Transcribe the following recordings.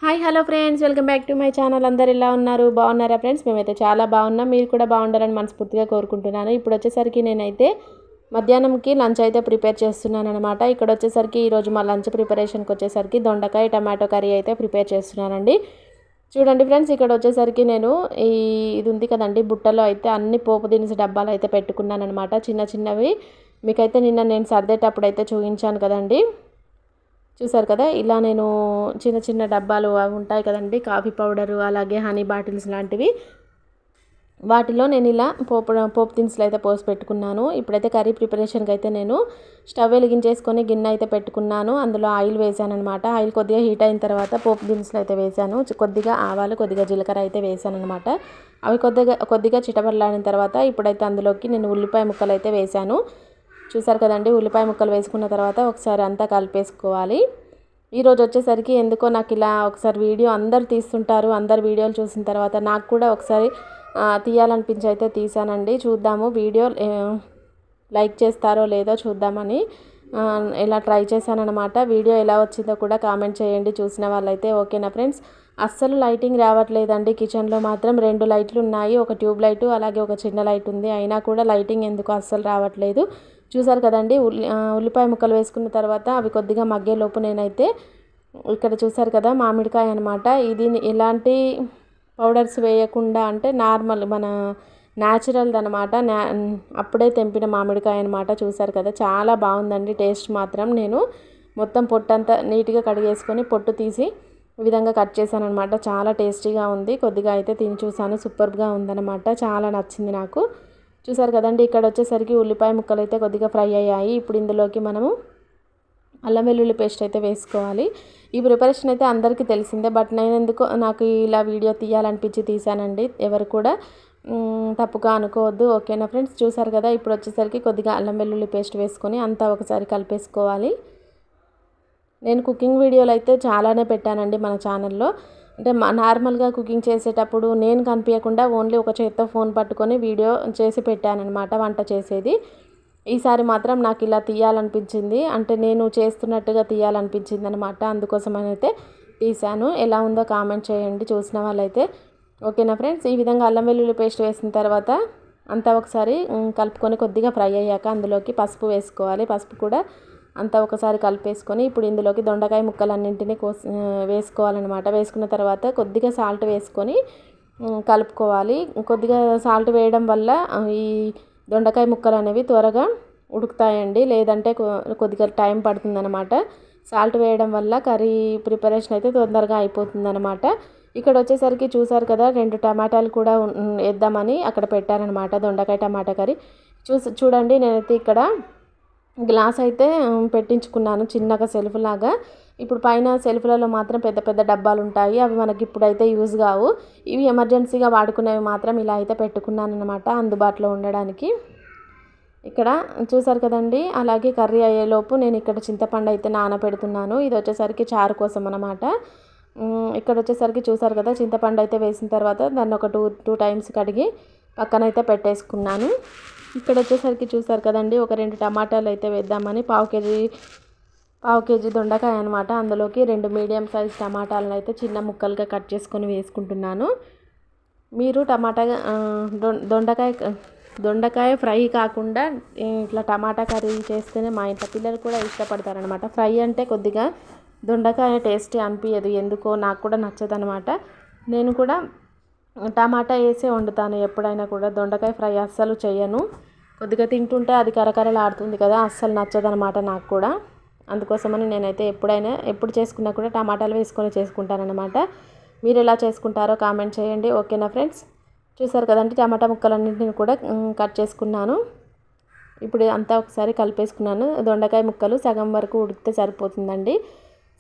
Hi hello friends, welcome back to my channel. అందరు ఎలా ఉన్నారు? బాగున్నారా ఫ్రెండ్స్? మేమైతే చాలా బాగున్నాం. మీరు కూడా బాగుండాలని మనస్ఫూర్తిగా కోరుకుంటున్నాను. ఇప్పుడు వచ్చేసరికి నేనైతే మధ్యాహ్నంకి లంచ్ అయితే ప్రిపేర్ చేస్తున్నాను అనమాట. ఇక్కడ వచ్చేసరికి ఈరోజు మా లంచ్ ప్రిపరేషన్కి వచ్చేసరికి దొండకాయ టమాటో కర్రీ అయితే ప్రిపేర్ చేస్తున్నానండి. చూడండి ఫ్రెండ్స్, ఇక్కడ వచ్చేసరికి నేను ఇది ఉంది కదండి, బుట్టలో అయితే అన్ని పోపు దినుసు డబ్బాలు అయితే పెట్టుకున్నాను అనమాట. చిన్న చిన్నవి మీకైతే నిన్న నేను సర్దేటప్పుడు అయితే చూపించాను కదండి. చూసారు కదా, ఇలా నేను చిన్న చిన్న డబ్బాలు అవి ఉంటాయి కదండి, కాఫీ పౌడరు అలాగే హనీ బాటిల్స్ లాంటివి, వాటిలో నేను ఇలా పోపు దినుసులు అయితే పోసి పెట్టుకున్నాను. ఇప్పుడైతే కర్రీ ప్రిపరేషన్కి అయితే నేను స్టవ్ వెలిగించేసుకొని గిన్నె అయితే పెట్టుకున్నాను. అందులో ఆయిల్ వేసాను అనమాట. ఆయిల్ కొద్దిగా హీట్ అయిన తర్వాత పోపు దినుసులు అయితే వేసాను. కొద్దిగా ఆవాలు, కొద్దిగా జీలకర్ర అయితే వేసాను అనమాట. అవి కొద్దిగా చిటపటలాడిన తర్వాత ఇప్పుడైతే అందులోకి నేను ఉల్లిపాయ ముక్కలు అయితే వేసాను. చూసారు కదండి, ఉల్లిపాయ ముక్కలు వేసుకున్న తర్వాత ఒకసారి అంతా కలిపేసుకోవాలి. ఈరోజు వచ్చేసరికి ఎందుకో నాకు ఇలా ఒకసారి వీడియో అందరు తీస్తుంటారు, అందరు వీడియోలు చూసిన తర్వాత నాకు కూడా ఒకసారి తీయాలనిపించి అయితే తీసానండి. చూద్దాము వీడియో లైక్ చేస్తారో లేదో చూద్దామని ఇలా ట్రై చేశానన్నమాట. వీడియో ఎలా వచ్చిందో కూడా కామెంట్ చేయండి చూసిన వాళ్ళైతే. ఓకేనా ఫ్రెండ్స్? అస్సలు లైటింగ్ రావట్లేదండి. కిచెన్లో మాత్రం 2 లైట్లు ఉన్నాయి, ఒక ట్యూబ్ లైటు అలాగే ఒక చిన్న లైట్ ఉంది. అయినా కూడా లైటింగ్ ఎందుకు అస్సలు రావట్లేదు. చూసారు కదండి, ఉల్లిపాయ ముక్కలు వేసుకున్న తర్వాత అవి కొద్దిగా మగ్గేలోపు నేనైతే ఇక్కడ చూసారు కదా మామిడికాయ అనమాట. ఇది ఎలాంటి పౌడర్స్ వేయకుండా, అంటే నార్మల్ మన న్యాచురల్ది అనమాట. అప్పుడే తెంపిన మామిడికాయ అనమాట. చూసారు కదా, చాలా బాగుందండి టేస్ట్ మాత్రం. నేను మొత్తం పొట్టంతా నీట్గా కడిగేసుకొని పొట్టు తీసి ఈ విధంగా కట్ చేశాను అనమాట. చాలా టేస్టీగా ఉంది. కొద్దిగా అయితే తిని చూసాను, సూపర్గా ఉందన్నమాట. చాలా నచ్చింది నాకు. చూసారు కదండి, ఇక్కడ వచ్చేసరికి ఉల్లిపాయ ముక్కలు అయితే కొద్దిగా ఫ్రై అయ్యాయి. ఇప్పుడు ఇందులోకి మనము అల్లం వెల్లుల్లి పేస్ట్ అయితే వేసుకోవాలి. ఈ ప్రిపరేషన్ అయితే అందరికీ తెలిసిందే, బట్ నేను ఎందుకో నాకు ఇలా వీడియో తీయాలనిపించి తీసానండి. ఎవరు కూడా తప్పుగా అనుకోవద్దు. ఓకేనా ఫ్రెండ్స్? చూసారు కదా, ఇప్పుడు వచ్చేసరికి కొద్దిగా అల్లం వెల్లుల్లి పేస్ట్ వేసుకొని అంతా ఒకసారి కలిపేసుకోవాలి. నేను కుకింగ్ వీడియోలు అయితే చాలానే పెట్టానండి మన ఛానల్లో. అంటే నార్మల్గా కుకింగ్ చేసేటప్పుడు నేను కనిపించకుండా ఓన్లీ ఒక చేత్తో ఫోన్ పట్టుకొని వీడియో చేసి పెట్టానన్నమాట, వంట చేసేది. ఈసారి మాత్రం నాకు ఇలా తీయాలనిపించింది, అంటే నేను చేస్తున్నట్టుగా తీయాలనిపించింది అనమాట. అందుకోసమని అయితే తీశాను. ఎలా ఉందో కామెంట్ చేయండి చూసిన వాళ్ళైతే. ఓకేనా ఫ్రెండ్స్? ఈ విధంగా అల్లం వెల్లుల్లి పేస్ట్ వేసిన తర్వాత అంతా ఒకసారి కలుపుకొని కొద్దిగా ఫ్రై అయ్యాక అందులోకి పసుపు వేసుకోవాలి. పసుపు కూడా అంతా ఒకసారి కలిపేసుకొని ఇప్పుడు ఇందులోకి దొండకాయ ముక్కలన్నింటినీ వేసుకోవాలన్నమాట. వేసుకున్న తర్వాత కొద్దిగా సాల్ట్ వేసుకొని కలుపుకోవాలి. కొద్దిగా సాల్ట్ వేయడం వల్ల ఈ దొండకాయ ముక్కలు అనేవి త్వరగా ఉడుకుతాయండి, లేదంటే కొద్దిగా టైం పడుతుందన్నమాట. సాల్ట్ వేయడం వల్ల కర్రీ ప్రిపరేషన్ అయితే తొందరగా అయిపోతుందన్నమాట. ఇక్కడ వచ్చేసరికి చూసారు కదా, 2 టమాటాలు కూడా వేద్దామని అక్కడ పెట్టారనమాట, దొండకాయ టమాటా కర్రీ. చూడండి, నేనైతే ఇక్కడ గ్లాస్ అయితే పెట్టించుకున్నాను చిన్నగా సెల్ఫ్ లాగా. ఇప్పుడు పైన సెల్ఫ్లలో మాత్రం పెద్ద పెద్ద డబ్బాలు ఉంటాయి, అవి మనకి ఇప్పుడైతే యూజ్ కావు. ఇవి ఎమర్జెన్సీగా వాడుకునేవి మాత్రం ఇలా అయితే పెట్టుకున్నాను అనమాట, అందుబాటులో ఉండడానికి. ఇక్కడ చూసారు కదండి, అలాగే కర్రీ అయ్యేలోపు నేను ఇక్కడ చింతపండు అయితే నానబెడుతున్నాను. ఇది వచ్చేసరికి చారు కోసం అనమాట. ఇక్కడ వచ్చేసరికి చూసారు కదా, చింతపండు అయితే వేసిన తర్వాత దాన్ని ఒక టూ టైమ్స్ కడిగి పక్కనైతే పెట్టేసుకున్నాను. ఇక్కడ వచ్చేసరికి చూసారు కదండి, ఒక 2 టమాటాలు అయితే వేద్దామని పావు కేజీ దొండకాయ అనమాట. అందులోకి 2 మీడియం సైజ్ టమాటాలను అయితే చిన్న ముక్కలుగా కట్ చేసుకొని వేసుకుంటున్నాను. మీరు దొండకాయ ఫ్రై కాకుండా ఇట్లా టమాటా కర్రీ చేస్తేనే మా ఇంట్లో పిల్లలు కూడా ఇష్టపడతారనమాట. ఫ్రై అంటే కొద్దిగా దొండకాయ టేస్ట్ అనిపించదు, ఎందుకో నాకు కూడా నచ్చదనమాట. నేను కూడా టమాటా వేసే వండుతాను ఎప్పుడైనా కూడా, దొండకాయ ఫ్రై అస్సలు చేయను. కొద్దిగా తింటుంటే అది కరకరలాడుతుంది కదా, అస్సలు నచ్చదనమాట నాకు కూడా. అందుకోసమని నేనైతే ఎప్పుడు చేసుకున్నా కూడా టమాటాలు వేసుకొని చేసుకుంటానన్నమాట. మీరు ఎలా చేసుకుంటారో కామెంట్ చేయండి. ఓకేనా ఫ్రెండ్స్? చూసారు కదండి, టమాటా ముక్కలన్నింటిని కూడా కట్ చేసుకున్నాను. ఇప్పుడు అంతా ఒకసారి కలిపేసుకున్నాను. దొండకాయ ముక్కలు సగం వరకు ఉడికితే సరిపోతుందండి.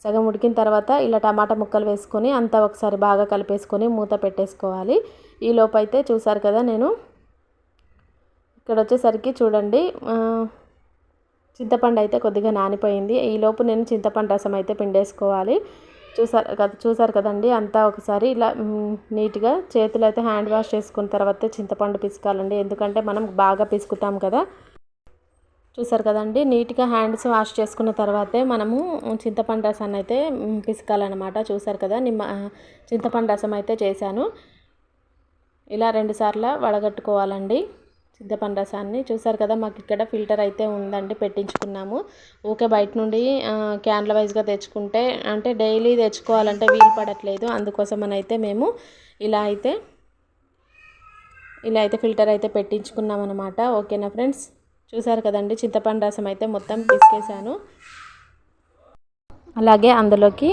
సగం ఉడికిన తర్వాత ఇలా టమాటా ముక్కలు వేసుకొని అంతా ఒకసారి బాగా కలిపేసుకొని మూత పెట్టేసుకోవాలి. ఈ లోపు అయితే చూసారు కదా, నేను ఇక్కడ వచ్చేసరికి చూడండి చింతపండు అయితే కొద్దిగా నానిపోయింది. ఈలోపు నేను చింతపండు రసం అయితే పిండేసుకోవాలి. చూసారు కదండి, అంతా ఒకసారి ఇలా నీట్గా చేతులు అయితే హ్యాండ్ వాష్ చేసుకున్న తర్వాత చింతపండు పిసుకాలండి, ఎందుకంటే మనం బాగా పిసుకుతాం కదా. చూసారు కదండి, నీట్గా హ్యాండ్స్ వాష్ చేసుకున్న తర్వాతే మనము చింతపండు రసాన్ని అయితే పిసకాలన్నమాట. చూసారు కదా, చింతపండు రసం అయితే చేశాను. ఇలా 2 సార్లు వడగట్టుకోవాలండి చింతపండు రసాన్ని. చూసారు కదా, మాకు ఇక్కడ ఫిల్టర్ అయితే ఉందండి, పెట్టించుకున్నాము. ఊకే బయట నుండి క్యాన్ల వైజ్గా తెచ్చుకుంటే అంటే డైలీ తెచ్చుకోవాలంటే వీలు పడట్లేదు. అందుకోసం అయితే మేము ఇలా అయితే ఫిల్టర్ అయితే పెట్టించుకున్నాం అనమాట. ఓకేనా ఫ్రెండ్స్, చూసారు కదండి, చింతపండు రసం అయితే మొత్తం పిసికేసాను. అలాగే అందులోకి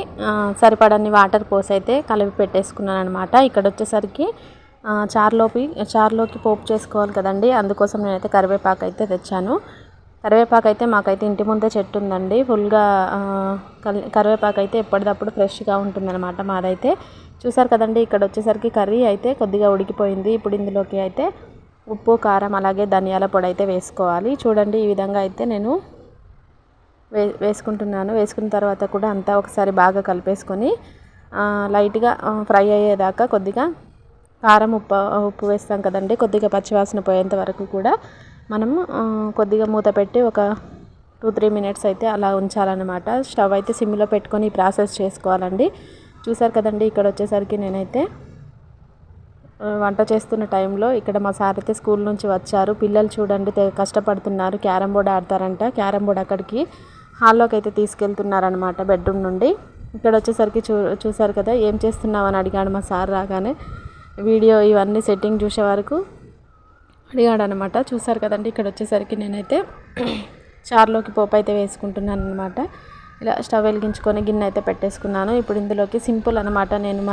సరిపడన్ని వాటర్ పోసి అయితే కలిపి పెట్టేసుకున్నాను అనమాట. ఇక్కడ వచ్చేసరికి చారులోకి పోపు చేసుకోవాలి కదండి, అందుకోసం నేనైతే కరివేపాకు అయితే తెచ్చాను. కరివేపాకు అయితే మాకైతే ఇంటి ముందే చెట్టు ఉందండి. ఫుల్గా కరివేపాకు అయితే ఎప్పటికప్పుడు ఫ్రెష్గా ఉంటుందన్నమాట మాదైతే. చూసారు కదండి, ఇక్కడ వచ్చేసరికి కర్రీ అయితే కొద్దిగా ఉడికిపోయింది. ఇప్పుడు ఇందులోకి అయితే ఉప్పు, కారం అలాగే ధనియాల పొడి అయితే వేసుకోవాలి. చూడండి, ఈ విధంగా అయితే నేను వేసుకుంటున్నాను. వేసుకున్న తర్వాత కూడా అంతా ఒకసారి బాగా కలిపేసుకొని లైట్గా ఫ్రై అయ్యేదాకా కొద్దిగా కారం, ఉప్పు వేస్తాం కదండి, కొద్దిగా పచ్చివాసన పోయేంత వరకు కూడా మనము కొద్దిగా మూత పెట్టి ఒక 2-3 మినిట్స్ అయితే అలా ఉంచాలన్నమాట. స్టవ్ అయితే సిమ్లో పెట్టుకొని ప్రాసెస్ చేసుకోవాలండి. చూసారు కదండి, ఇక్కడ వచ్చేసరికి నేనైతే వంట చేస్తున్న టైంలో ఇక్కడ మా సార్ అయితే స్కూల్ నుంచి వచ్చారు. పిల్లలు చూడండి కష్టపడుతున్నారు, క్యారమ్ బోర్డ్ ఆడతారంట. క్యారమ్ బోర్డ్ అక్కడికి హాల్లోకి అయితే తీసుకెళ్తున్నారనమాట బెడ్రూమ్ నుండి. ఇక్కడ వచ్చేసరికి చూసారు కదా, ఏం చేస్తున్నావు అని అడిగాడు మా సార్ రాగానే. వీడియో ఇవన్నీ సెట్టింగ్ చూసే వరకు అడిగాడు అనమాట. చూసారు కదండి, ఇక్కడ వచ్చేసరికి నేనైతే చారులోకి పోపు అయితే వేసుకుంటున్నాను అనమాట. ఇలా స్టవ్ వెలిగించుకొని గిన్నె అయితే పెట్టేసుకున్నాను. ఇప్పుడు ఇందులోకి సింపుల్ అనమాట, నేను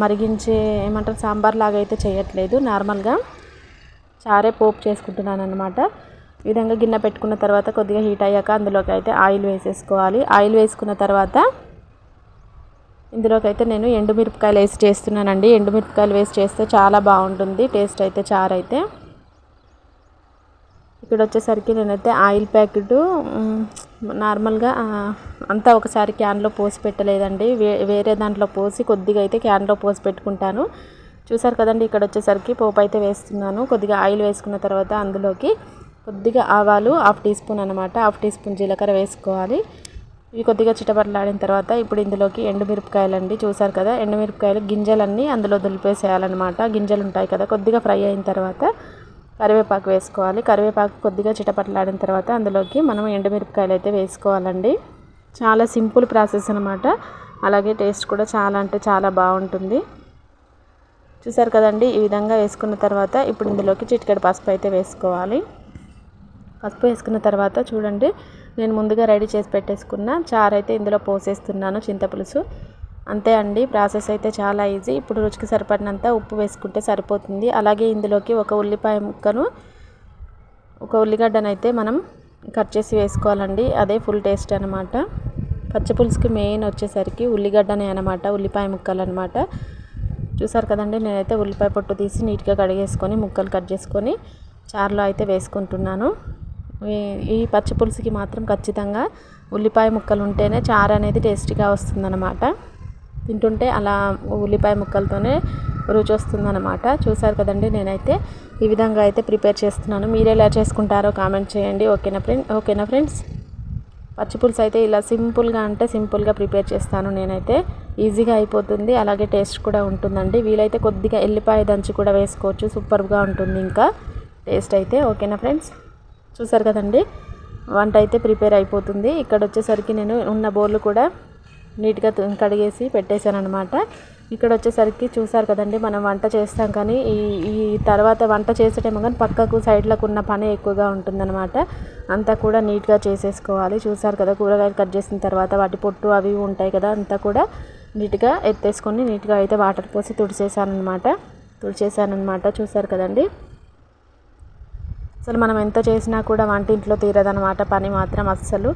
మరిగించే ఏమంటారు సాంబార్ లాగా అయితే చేయట్లేదు, నార్మల్గా చారే పోపు చేసుకుంటున్నాను అనమాట. ఈ విధంగా గిన్నె పెట్టుకున్న తర్వాత కొద్దిగా హీట్ అయ్యాక అందులోకి అయితే ఆయిల్ వేసేసుకోవాలి. ఆయిల్ వేసుకున్న తర్వాత ఇందులోకి అయితే నేను ఎండుమిరపకాయలు వేసి చేస్తున్నానండి. ఎండుమిరపకాయలు వేసి చేస్తే చాలా బాగుంటుంది టేస్ట్ అయితే చారు అయితే. ఇక్కడ వచ్చేసరికి నేనైతే ఆయిల్ ప్యాకెట్ నార్మల్గా అంతా ఒకసారి క్యాన్లో పోసి పెట్టలేదండి, వేరే దాంట్లో పోసి కొద్దిగా అయితే క్యాన్లో పోసి పెట్టుకుంటాను. చూసారు కదండి, ఇక్కడ వచ్చేసరికి పోపు అయితే వేస్తున్నాను. కొద్దిగా ఆయిల్ వేసుకున్న తర్వాత అందులోకి కొద్దిగా ఆవాలు 1/2 టీ స్పూన్ అనమాట, 1/2 టీ స్పూన్ జీలకర్ర వేసుకోవాలి. ఇవి కొద్దిగా చిటపటలాడిన తర్వాత ఇప్పుడు ఇందులోకి ఎండుమిరపకాయలు అండి. చూసారు కదా, ఎండుమిరపకాయలు గింజలన్నీ అందులో దులిపేసేయాలన్నమాట. గింజలు ఉంటాయి కదా, కొద్దిగా ఫ్రై అయిన తర్వాత కరివేపాకు వేసుకోవాలి. కరివేపాకు కొద్దిగా చిటపటలాడిన తర్వాత అందులోకి మనం ఎండుమిరపకాయలు అయితే వేసుకోవాలండి. చాలా సింపుల్ ప్రాసెస్ అనమాట, అలాగే టేస్ట్ కూడా చాలా అంటే చాలా బాగుంటుంది. చూసారు కదండి, ఈ విధంగా వేసుకున్న తర్వాత ఇప్పుడు ఇందులోకి చిటికెడు పసుపు అయితే వేసుకోవాలి. పసుపు వేసుకున్న తర్వాత చూడండి, నేను ముందుగా రెడీ చేసి పెట్టేసుకున్న చారు అయితే ఇందులో పోసేస్తున్నాను, చింతపులుసు. అంతే అండి, ప్రాసెస్ అయితే చాలా ఈజీ. ఇప్పుడు రుచికి సరిపడినంత ఉప్పు వేసుకుంటే సరిపోతుంది. అలాగే ఇందులోకి ఒక ఉల్లిపాయ ముక్కను, ఒక ఉల్లిగడ్డను అయితే మనం కట్ చేసి వేసుకోవాలండి. అదే ఫుల్ టేస్ట్ అనమాట. పచ్చిపులుసుకి మెయిన్ వచ్చేసరికి ఉల్లిగడ్డనే అనమాట, ఉల్లిపాయ ముక్కలు అనమాట. చూసారు కదండి, నేనైతే ఉల్లిపాయ పొట్టు తీసి నీట్గా కడిగేసుకొని ముక్కలు కట్ చేసుకొని చారులో అయితే వేసుకుంటున్నాను. ఈ పచ్చిపులుసుకి మాత్రం ఖచ్చితంగా ఉల్లిపాయ ముక్కలు ఉంటేనే చారు అనేది టేస్టీగా వస్తుందన్నమాట. తింటుంటే అలా ఉల్లిపాయ ముక్కలతోనే రుచి వస్తుందన్నమాట. చూసారు కదండి, నేనైతే ఈ విధంగా అయితే ప్రిపేర్ చేస్తున్నాను. మీరు ఎలా చేసుకుంటారో కామెంట్ చేయండి. ఓకేనా ఫ్రెండ్స్, పచ్చిపులుసు అయితే ఇలా సింపుల్గా ప్రిపేర్ చేస్తాను నేనైతే. ఈజీగా అయిపోతుంది, అలాగే టేస్ట్ కూడా ఉంటుందండి. వీలైతే కొద్దిగా ఎల్లిపాయ దంచి కూడా వేసుకోవచ్చు, సూపర్గా ఉంటుంది ఇంకా టేస్ట్ అయితే. ఓకేనా ఫ్రెండ్స్, చూసారు కదండి, వంట అయితే ప్రిపేర్ అయిపోతుంది. ఇక్కడ వచ్చేసరికి నేను ఉన్న బౌల్ కూడా నీట్గా కడిగేసి పెట్టేశాను అనమాట. ఇక్కడ వచ్చేసరికి చూసారు కదండి, మనం వంట చేస్తాం కానీ ఈ తర్వాత వంట చేసేటేమో కానీ పక్కకు సైడ్లకు ఉన్న పని ఎక్కువగా ఉంటుందన్నమాట. అంతా కూడా నీట్గా చేసేసుకోవాలి. చూసారు కదా, కూరగాయలు కట్ చేసిన తర్వాత వాటి పొట్టు అవి ఉంటాయి కదా, అంతా కూడా నీట్గా ఎత్తేసుకొని నీట్గా అయితే వాటర్ పోసి తుడిచేసానమాట. చూసారు కదండి, అసలు మనం ఎంత చేసినా కూడా వంటింట్లో తీరదనమాట పని మాత్రం అస్సలు.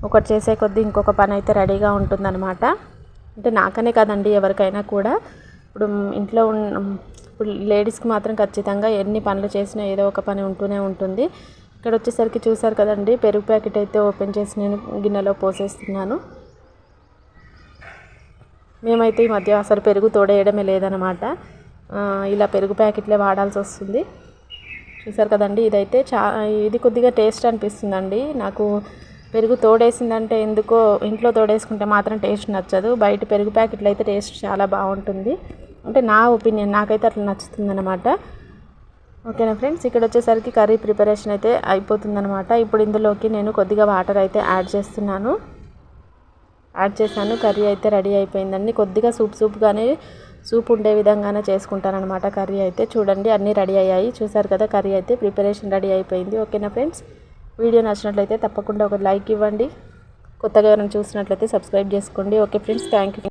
ఒకటి చేసే కొద్దీ ఇంకొక పని అయితే రెడీగా ఉంటుందన్నమాట. అంటే నాకనే కాదండి, ఎవరికైనా కూడా. ఇప్పుడు లేడీస్కి మాత్రం ఖచ్చితంగా ఎన్ని పనులు చేసినా ఏదో ఒక పని ఉంటూనే ఉంటుంది. ఇక్కడ వచ్చేసరికి చూసారు కదండి, పెరుగు ప్యాకెట్ అయితే ఓపెన్ చేసి నేను గిన్నెలో పోసేస్తున్నాను. మేమైతే ఈ మధ్య అసలు పెరుగు తోడేయడమే లేదనమాట, ఇలా పెరుగు ప్యాకెట్లే వాడాల్సి వస్తుంది. చూసారు కదండి, ఇదైతే ఇది కొద్దిగా టేస్ట్ అనిపిస్తుందండి నాకు. పెరుగు తోడేసిందంటే ఎందుకో, ఇంట్లో తోడేసుకుంటే మాత్రం టేస్ట్ నచ్చదు. బయట పెరుగు ప్యాకెట్లు అయితే టేస్ట్ చాలా బాగుంటుంది. అంటే నా ఒపీనియన్, నాకైతే అట్లా నచ్చుతుంది అనమాట. ఓకేనా ఫ్రెండ్స్, ఇక్కడ వచ్చేసరికి కర్రీ ప్రిపరేషన్ అయితే అయిపోతుందన్నమాట. ఇప్పుడు ఇందులోకి నేను కొద్దిగా వాటర్ అయితే యాడ్ చేశాను. కర్రీ అయితే రెడీ అయిపోయిందండి. కొద్దిగా సూప్గానే సూప్ ఉండే విధంగానే చేసుకుంటానన్నమాట కర్రీ అయితే. చూడండి, అన్నీ రెడీ అయ్యాయి. చూసారు కదా, కర్రీ అయితే ప్రిపరేషన్ రెడీ అయిపోయింది. ఓకేనా ఫ్రెండ్స్, వీడియో నచ్చినట్లయితే తప్పకుండా ఒక లైక్ ఇవ్వండి. కొత్తగా ఎవరైనా చూసినట్లయితే సబ్స్క్రైబ్ చేసుకోండి. Okay friends, thank you.